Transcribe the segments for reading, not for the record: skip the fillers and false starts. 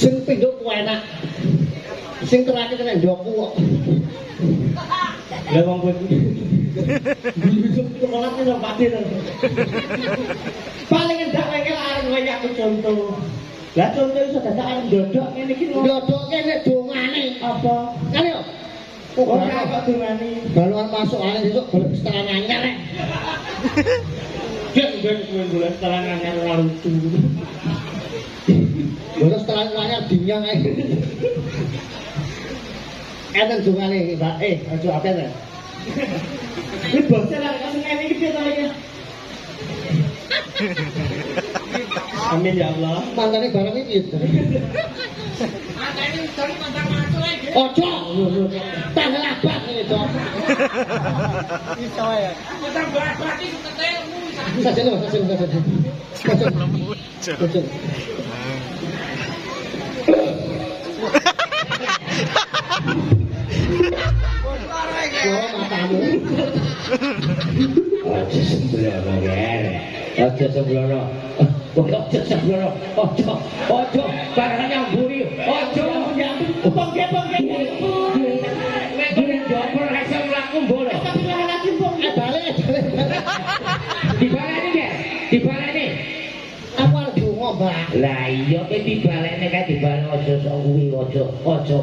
Sing pindho ku enak. Sing terakhir kena ndoku kok. Lah wong kowe iki. Bisa sekolah nang pati to. Paling endak wae areng wae aku contoh. Lah contoh iso dadak arep ndodok ngene iki lho. Ndodoke nek dongane Apa? kan yo. Ora kok dongane. Baluan masuk angin besok golek setengah anyar rek. Yen kowe golek setengah anyar ora lucu. Golek setengah anyar dinyang ae. Enten dongane Mbak. Aja apa ta. Iki bose lah kasih ngene iki piye to iki? Amin ya Allah. Mantane barang iki. Mantane dari mandang masuk ae. Ojo. Tanggal abad ngene to. Iso ya. Mandang bapak iki ketelmu. Sajen. Sajen. Oh, matamu. Aja sembrono kan. Aja sembrono. Aja sembrono. Ojo. Barang yang buri. Ojo. Pengke. Buri joper rasa mlaku mbolo. Balik. Dibaleni. Aku arep donga, Mbak. Lah iya kowe dibaleni kan dibaleni aja sok kuwi aja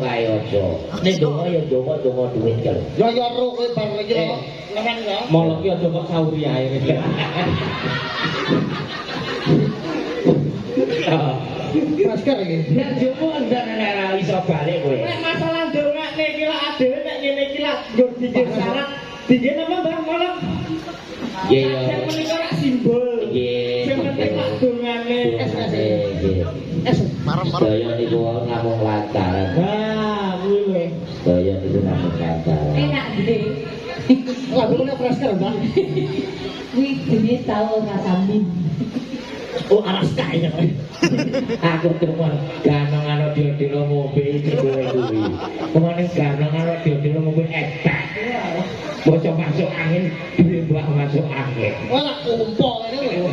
kae aja. Nek donga ya donga duit kan. Lah ya ro kowe bar iki lho. Nemen ya. Molok ki aja kok sauri ae. Masker iki. Nek jopo ndak ora iso balik kowe. Nek masalah ndongakne iki lak adewe nek ngene iki lak nggo dikir syarat. Dikir apa Mbak Molok? Iya. Sing menika rak simbol. Nggih. Sing penting lak dongane. Sedaya niku namung lantaran. Nah, kuwi lho. Sedaya niku namung lantaran. Enak gede. Lagune masker, Mbak. Kuwi dene tau rasambi. Oh, aras kae ya. Aku telepon ganong ana diodo ngombe iki kowe kuwi. Kemane ganong ana diodo ngombe etak. Bocah masuk angin, mbak masuk angin. Ora kumpul ngene lho.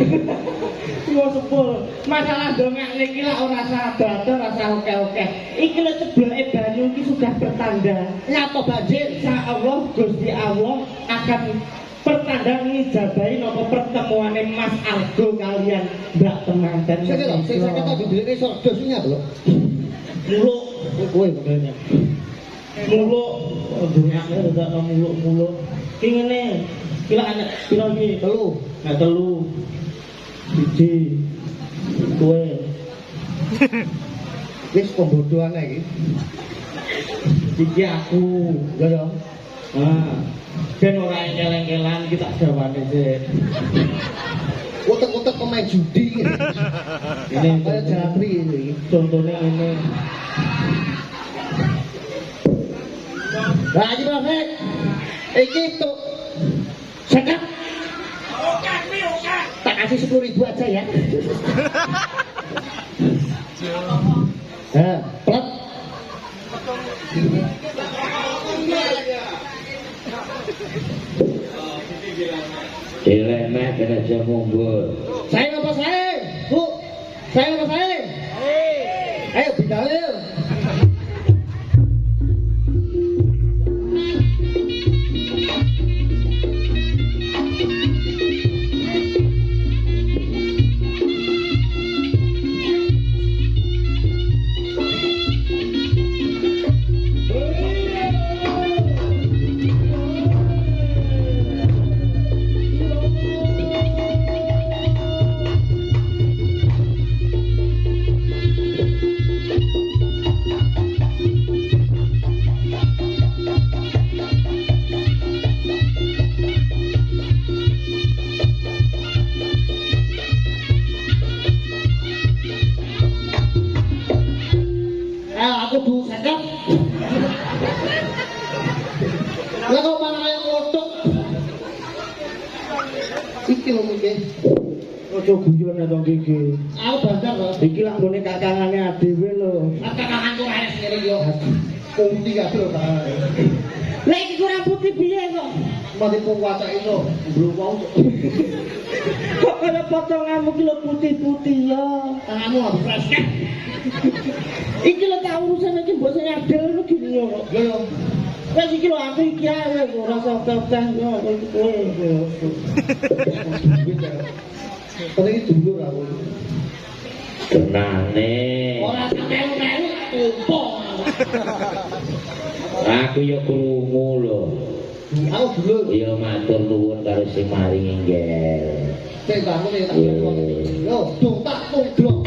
Yo sepul. Masalah dongakne iki lak ora sahabat, ora oke-oke. Iki lho cebleke banyu iki sudah pertanda. Nyapa banjir? Insyaallah Gusti Allah akan pertanda ngijabahi napa pertemuane Mas Argo kalian Mbak Temanten. Sing kata dibeli sordo sing lho. Muluk Kowe modelnya. muluk dongakne udah muluk-muluk. Ki ngene. Kira anak piro iki? Telu. Nah, telu. Siji. Kowe. Wis pembodohan iki. Iki aku. Ya ya. Nah, ben ora eleng-elan iki tak jawane sik. Utek-utek pemain judi. Ini Kayak jatri iki. contohnya ini. Lah iki Pak. Iki tuh. Cakap. Tak kasih 10.000 aja ya. Plat. Dilemek kena jamumbul. Saya apa saya? Bu. Saya apa saya? Ayo bidalil. Aku dulu sedap. Lah kok malah kayak ngotok. Iki lho mungkin. Ojo guyon dong iki. Aku bandar lho. Iki lak nggone kakangane adewe lho. Kakangku ae sendiri yo. Kunti kabeh lho kakangane. Lah iki kurang putih piye kok? Mati kok wacak iso belum mau. Kok kaya potonganmu ki lho putih-putih ya. Tanganmu habis fresh kan. Iki lho tak urusan iki mbok sing adil lho gini yo. Yo yo. Wes iki lho aku iki ae ora sokok-sokok yo kowe. Paling itu dulu aku. Tenane. Ora melu-melu tumpuk. Aku yo krungu lho. Aku dulu. Yo matur nuwun karo sing maringi nggih. Sing bangun ya tak yo tuntak tungglok.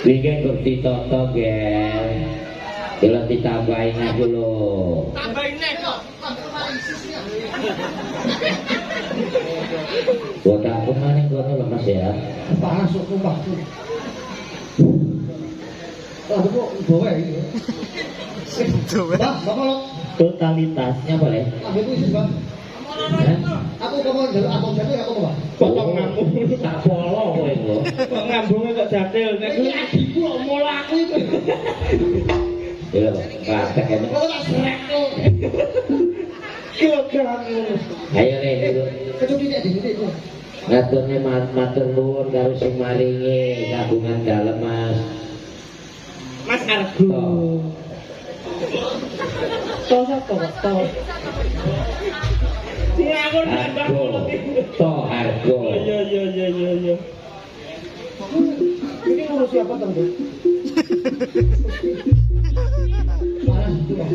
Iki kok ditata nggih. Kula ditambahin aku lho. Tambahin nek kok. Buat aku maning kono lho Mas ya. Panas kok kumpah. Ah kok bawa iki. Bang, bapak lo. Totalitasnya boleh. Ambil ku isi, Bang. Aku ngomong jalur abang jatuh ya aku Bang. Potong ngambung. Tak polo kowe kok. Kok ngambungnya kok jadil nek Iki adikku kok mola aku itu. Ya lho, praktek ini. Kok tak serek tuh. kilogram ngono. Ayo nih dulu. Kecuali nek dididik tuh. Ngaturne matur nuwun karo sing maringi kagungan dalem Mas. Mas Argo. Toh sapa kok? Toh. Ngawur Hargo. To hargo. Iya. Ini ngurus siapa tentu? Panas itu Bang.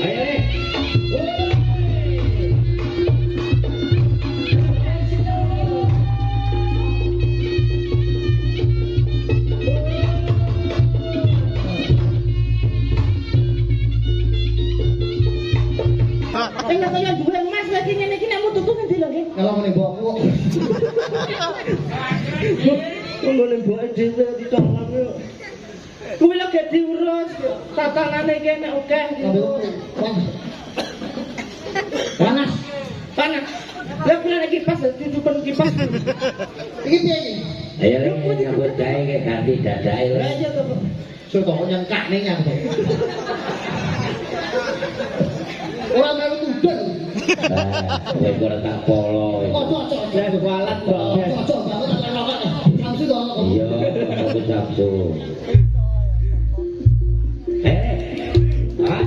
Ayo nih. Enggak kaya duwe emas lagi ngene iki nek mutuku ngendi lho nggih. Kalau mau nembok aku. Ngono lemboke dhewe dicolong yo. Kuwi lho gak diurus, tatanane kene akeh. Panas. Panas. Lah kula lagi kipas ditutupen kipas. Iki piye iki? Ayo nih nyambut gawe ke ganti dadae lho. Lah iya to, Pak. Soto nyangkak nih nyangkak. Orang baru tudel. Kowe kok tak polo. Kok cocok Lah kualat kok. cocok banget tak lokak. Samsu to. Iya, aku sabtu. Ah.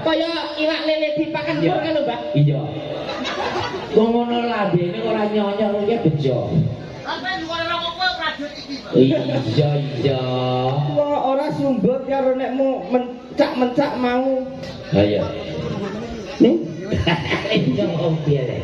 Kaya iwak lele dipakan pur kan lho, Mbak. Iya. Wong ngono lambene ora nyonyor iki bejo. Apa yang luar rokok kowe prajurit iki? Iya. Wah, ora sumbut karo nek mau mencak-mencak mau. Ayo. Nih, Iya mau piye le.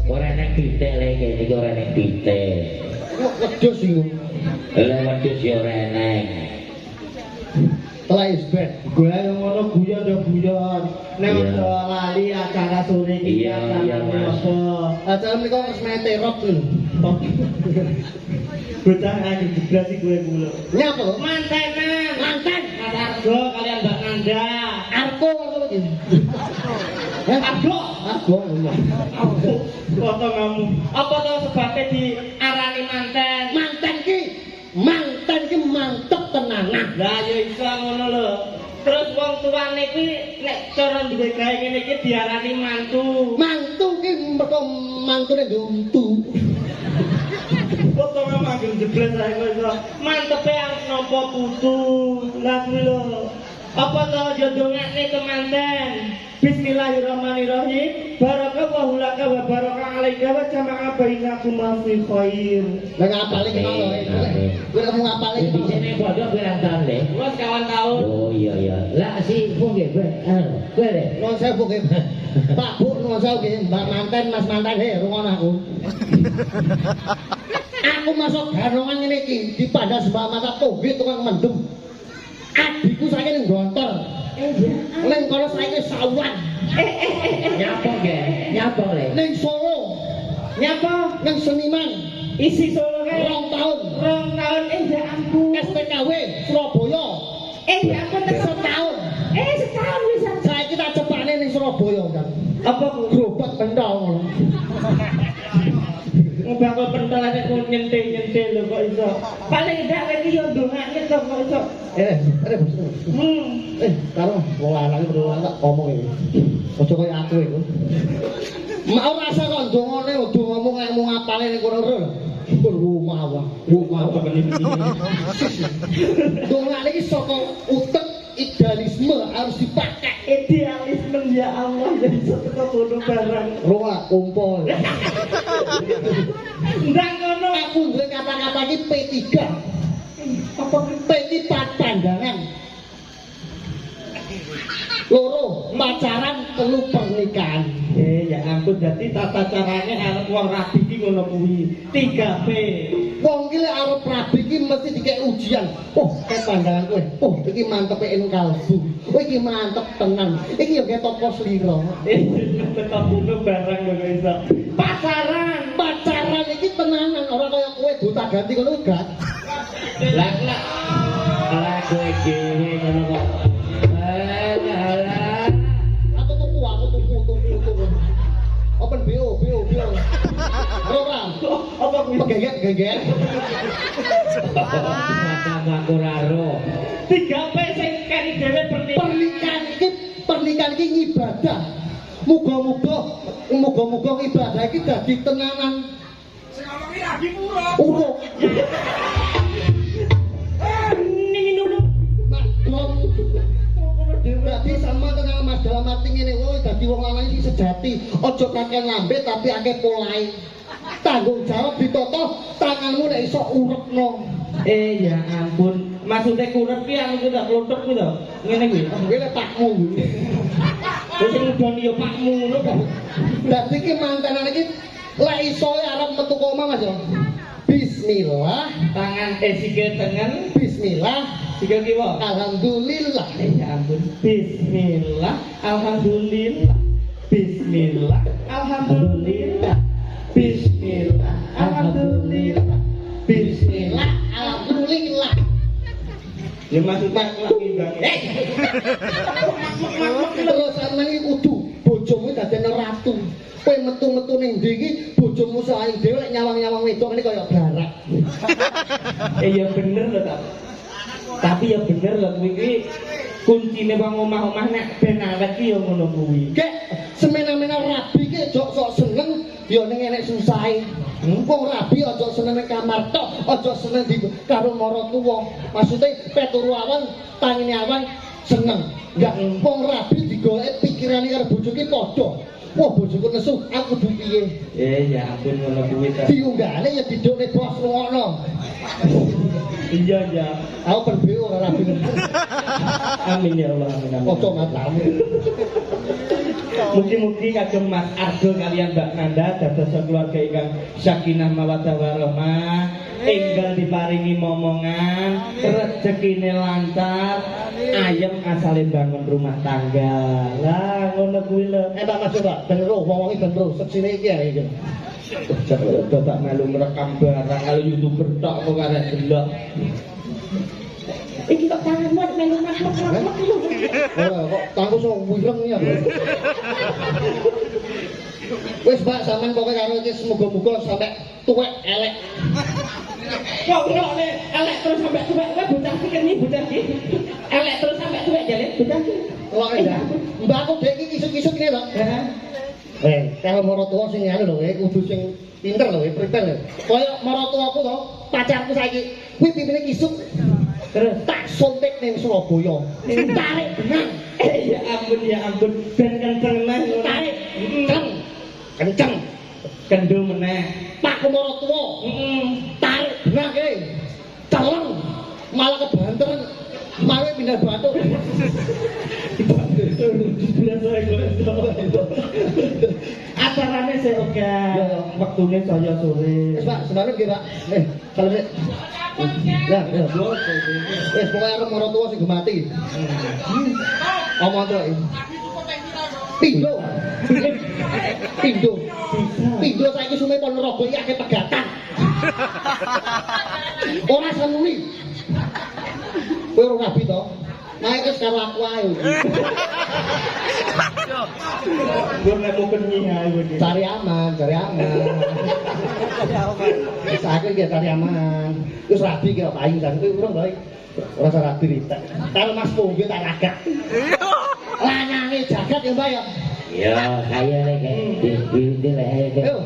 Ora nek pitik le iki ora nek pitik. wedhus iku. Lah wedhus yo reneng. Telah isbet. Gue yang ngono guyon do guyon. Nek Iya. udah lali acara sore iki Iya, iya, acara Mas. apa? Acara menika wis meterot lho. Bocah aku jeblas iki gue mulu. Nyapa lho? Mantenan. Manten. Mas Argo kalian Mbak Nanda. Arko apa iki? Hah? Argo. Arko. Foto kamu. Apa to sebabnya diarani manten? Manten ki mantep tenanan. Lah ya iso ngono lho. Terus wong tuane kuwi nek cara duwe gawe ngene iki diarani mantu. Mantu ki mergo mantune duntu. Foto kamu ageng jeblas ae kok iso. Mantepe arep nampa putu. Lah kuwi lho. Apa to yo dongakne ke manten. Bismillahirrahmanirrahim. Barakallahu laka wa baraka alaika wa jama'a bainakum fi khair. Lah ngapale ki mau lho. Kowe kamu ngapale Di ki. sini pondok pirang tahun le? Wes kawan tahun. Oh iya iya. Lah si Pung nggih, kowe le. Nuwun sewu ki. Pak Bu nuwun sewu ki Mbak Manten, Mas Manten he rungono aku. Aku masuk garongan ngene iki dipandang sebelah mata toge tukang mendem. Adikku saiki ning Gontor. Ning kono saiki sawan. Nyapa nggih? Nyapa le? Ning Solo, Nyapa? ning Seniman. Isi Solo kae. 2 tahun. Rong tahun ya ampun. SPKW Surabaya. Ya ampun Setahun. setahun bisa. Saiki tak cepane ning Surabaya kan. Apa ku? Gerobak pentol ngono. Ngobak pentol nek nyentil lho kok iso. Paling ndak iki yo ndongakne to kok iso. Ada bos. Karo wong lanang perlu tak ngomong iki. Aja koyo aku iku. Mau rasa kok ndongone udah ngomong kayak mau ngapale ning kono lho. Rumah. Dongane iki saka utek idealisme harus dipakai. Idealisme ya Allah jadi satu bodoh barang. Roa kumpul. Ndang ngono. Aku duwe kata-kata iki P3. Apa P3 pandangan. Loro pacaran, telu pernikahan. ya ampun jadi tata caranya arep wong rabi iki ngono kuwi. 3P. Wong ki lek arep rabi iki mesti dikek ujian. Oh, kayak pandangan kowe. Oh, iki mantep en kalbu. Oh, iki mantep tenan. Iki yo ketok pos lira. Tetap bodoh barang kok iso. Pacaran iki tenanan, ora kaya kowe buta ganti ngono gak. Lah kowe dhewe ngono kok. Alah. Aku tuku. Open BO. Ora. Apa kuwi? Geget. Matamu aku raro. 3P sing kari dhewe Pernikahan iki ibadah. Muga-muga ibadah iki dadi tenanan. Sing ngomongi lagi murah. Uruk. Ning ngono. Dadi sama tenan Mas dalam arti ngene kowe dadi wong lanang iki sejati, aja kakek lambe tapi akeh polahe. Tanggung jawab ditoto, tanganmu nek iso urepno. Ya ampun. Maksudnya kurep ki anu ku tak klothok ku to. Ngene kuwi. Kowe lek pakmu. Wis ngudon yo pakmu ngono kok. Dadi ki mantenan iki lek iso arep metu ke omah Mas yo. Bismillah, Tangan sikil tengen, bismillah, sikil kiwa. alhamdulillah. Ya ampun. Bismillah, alhamdulillah. Bismillah, alhamdulillah. Bismillah, alhamdulillah. Bismillah. Alhamdulillah. Ya maksudnya lagi bang. Terus sampeyan iki kudu bojomu dadene ratu. Kowe metu-metu ning ndi iki bojomu saing dhewe lek nyawang-nyawang wedok ngene kaya barak. Ya bener lho tak. Tapi ya bener lho kuwi iki kuncine wong omah-omah nek ben awet ki ya ngono kuwi. Kek semena-mena rabi ki aja sok seneng ya ning enek susahe. Wong rabi aja seneng ning kamar tok, aja seneng di karo maratuwa. Maksude peturu awan, tangine awan seneng. Enggak wong rabi digoleki pikirane karo bojoke padha. Wah bojoku nesu, aku kudu piye? Ya ampun ngono kuwi ta. Diunggahane ya didukne bos rungokno. Iya ya. Aku berbeo ora rabi. Amin ya Allah amin. Ojo matamu. Mugi-mugi kagem Mas Argo kalian Mbak Nanda dados keluarga ingkang sakinah mawaddah warahmah. enggal diparingi momongan, rezekine lancar, ayem asale bangun rumah tangga. Lah ngono kuwi lho. Tak Mas Pak, ben roh wong-wong ben roh seksine iki ya iki. Bapak melu merekam barang kalau YouTuber tok kok arek delok. Iki kok tanganmu melu makluk lho. Ora kok tangku sok wireng ya. Wis Pak, sampean pokoke karo iki semoga-moga sampe tuwek elek. Kok ngrokne elek terus sampe tuwek kowe bocah iki kene bocah iki. Elek terus sampe tuwek jane bocah iki. Kok enggak? Mbak aku dek iki kisuk-kisuk ngene lho. Kalau maratuwa sing anu lho, kudu sing pinter lho, prepare lho. Kaya maratuwaku to, pacarku saiki kuwi pimpine kisuk. Terus tak suntik ning Surabaya. Tarik benang. Ya ampun, ben kenceng nang Tarik. Kenceng. Kendul meneh. Pak maratuwa. Tarik benang e. Celeng. Malah kebanter. Malah pindah batu. Acarane sik oke. Wektune saya sore. Wis Pak, sebenarnya nggih Pak. Kalau sik. Ya, ya. Wis pokoke arep maratuwa sing mati. Omong to. Pindho. Pindho. Pindho saiki sume Ponorogo iki akeh pegatan. Ora senuli. Kowe ora rabi to? Naik wis karo aku ae. Gue nek mau kenyih ae kowe. Cari aman, cari aman. Wis aku iki cari aman. Wis rabi ki payu kan kowe urung bae. Ora usah rabi ritek. Karo Mas Punggi tak ragat. Lanange jagat ya Mbak ya. Ya, kaya lek di lek. Ayo.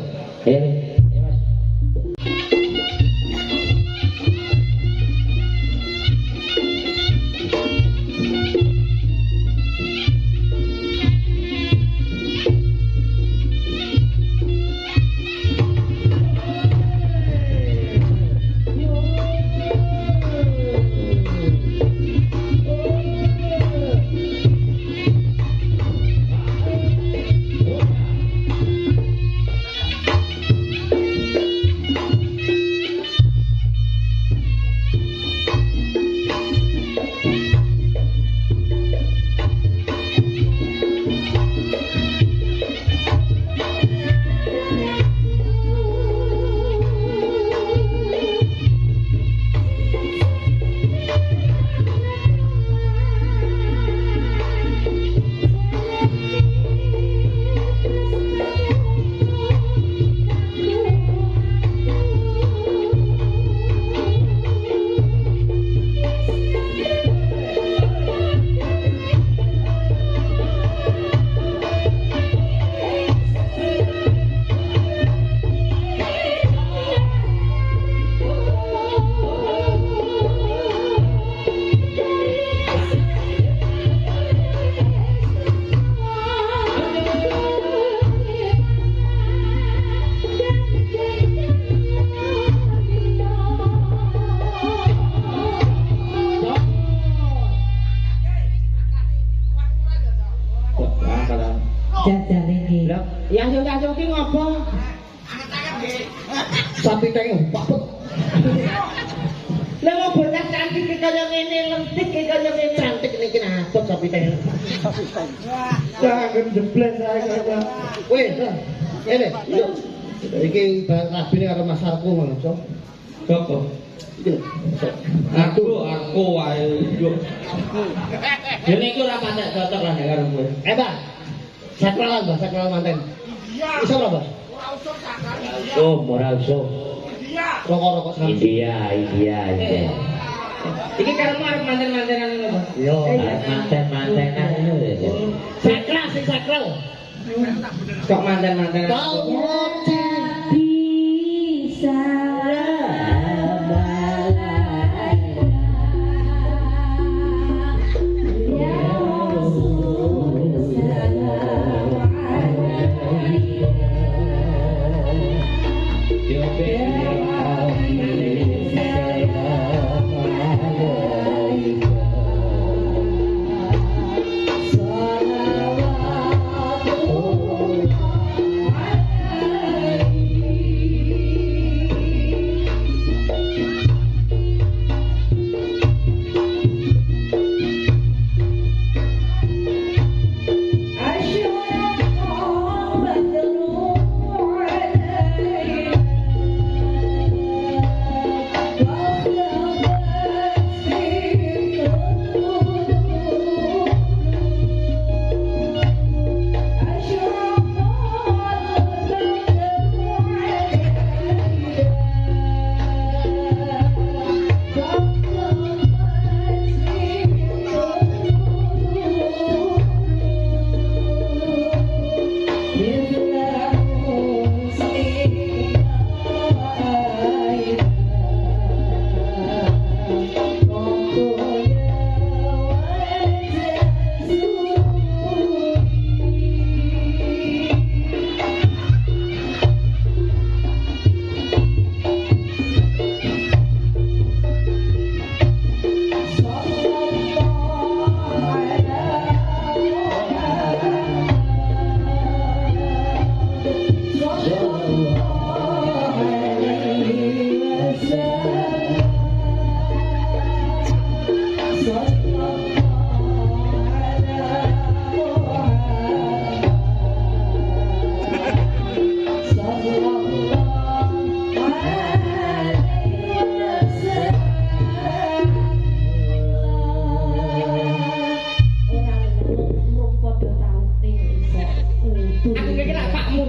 Yang ki ngopo? Sapi teng Pak. Lah kok bocah cantik ki kaya ngene, lentik ki kaya ngene. Cantik niki abot sapi teng. Jangan jebles ae kaya. Weh, ngene. Iki rabine karo Mas Arku ngono, Sob. Sopo? Iki. Aku wae yo. Dene iku ora patek cocok lah karo kowe. Pak. Sakralan, Mbah, sakral manten. Iso ora, Mbah? Ora usum sakar. Oh, ora usum. Iya. Rokok-rokok sampe. Iya. Iki karemu arep manten-mantenan ngono, Mas. Yo, manten-mantenan itu. sakral sing sakral. Kok manten-mantenan. Kau bisa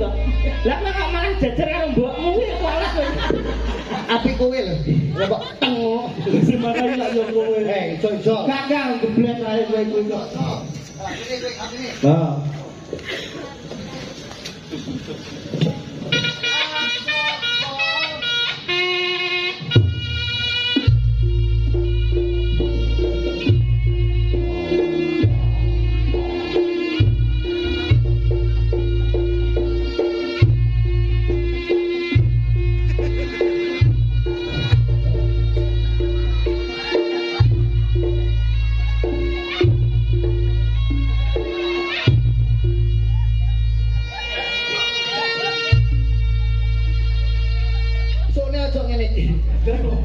to. Lah kok malah jajar karo mbokmu kuwi pola kowe. Apik kowe lho. Lah kok teng. Sing makane lak yo kowe. Ijo. Kakang geblek ae kowe kuwi kok. Nah.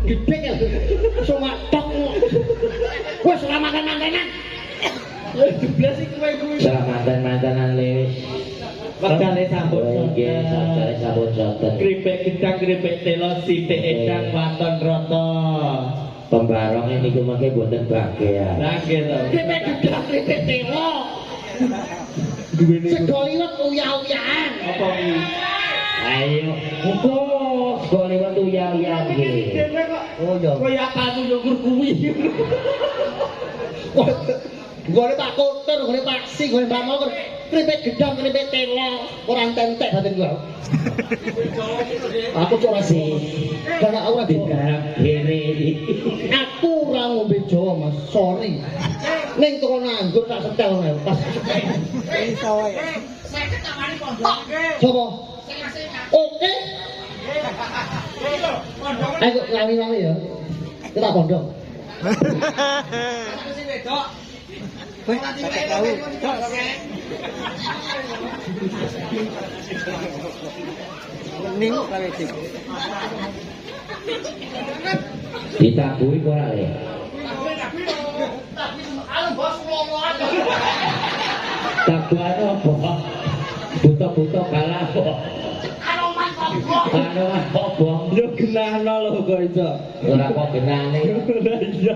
Gede ya, cuma tok. Wes ora manten-mantenan. Jeblas iki kowe kuwi. Mantan-mantanan lewis. Wekdale sampun Nggih, sadare sampun soten. kripik gedang kripik telo sithik edang waton rata. Pembarong niku mengke boten bagian. Lah nggih to. Kripik gedang kripik telo. Duwene Sego liwet uyah-uyahan. apa kuwi? Ayo, engko sekali waktu yang nggih. Dene kok Oh iya. kaya apanu yo kuwi. Gone tak kotor, gone taksi, gone mbak motor. Kripik gedang kripik telo. Ora entek batin gua. Aku cok ora sih. Karena aku ora Digarap kene iki. Aku ora ngombe Jawa, Mas. Sorry. Ning toko nganggur tak setel ae pas. Saya ketawani pondok. Sopo? Saya Oke. Ayo lawi-lawi ya. Kita pondok. sing wedok. Tak tahu. Ning lawe dik. Ditabui kok ora le. Tabuan apa? Buta-buta kalah kok. Anu apa? Yo genahno lho kok iso. Ora kok genane. Iya.